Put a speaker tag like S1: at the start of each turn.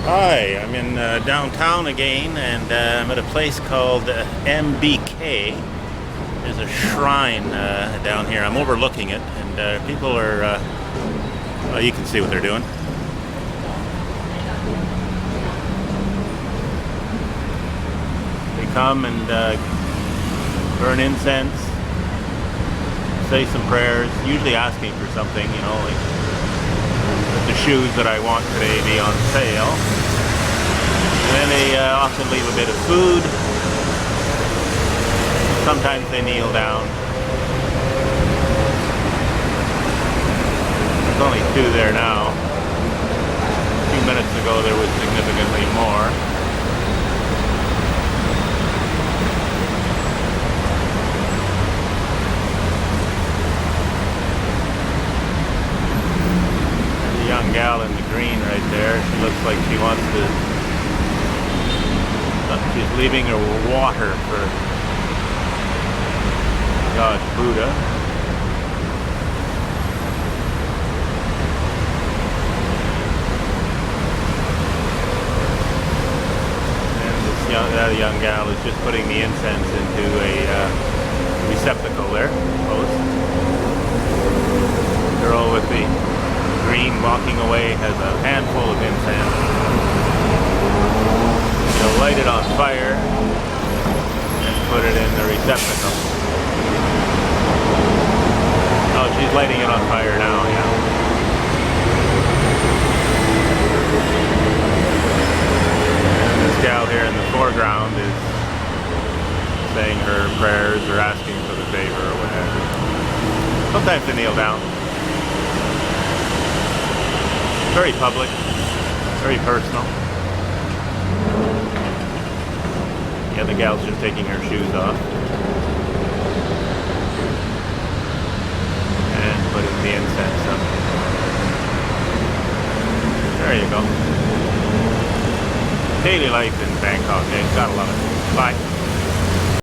S1: Hi, I'm in downtown again, and I'm at a place called MBK. There's a shrine down here. I'm overlooking it, and people are, well, you can see what they're doing. They come and burn incense, say some prayers, usually asking for something, like the shoes that I want today be on sale. And then they often leave a bit of food. Sometimes they kneel down. There's only two there now. A few minutes ago there was significantly more. Young gal in the green right there. She looks like she wants to. She's leaving her water for God Buddha. And that young gal is just putting the incense into a receptacle there. Post. The girl with the green walking away has a handful of incense. She'll light it on fire and put it in the receptacle. Oh, she's lighting it on fire now, yeah. And this gal here in the foreground is saying her prayers or asking for the favor or whatever. Sometimes they kneel down. Very public, very personal. Yeah, the gal's just taking her shoes off and putting the incense up. There you go. Daily life in Bangkok, eh? Gotta love it. Bye.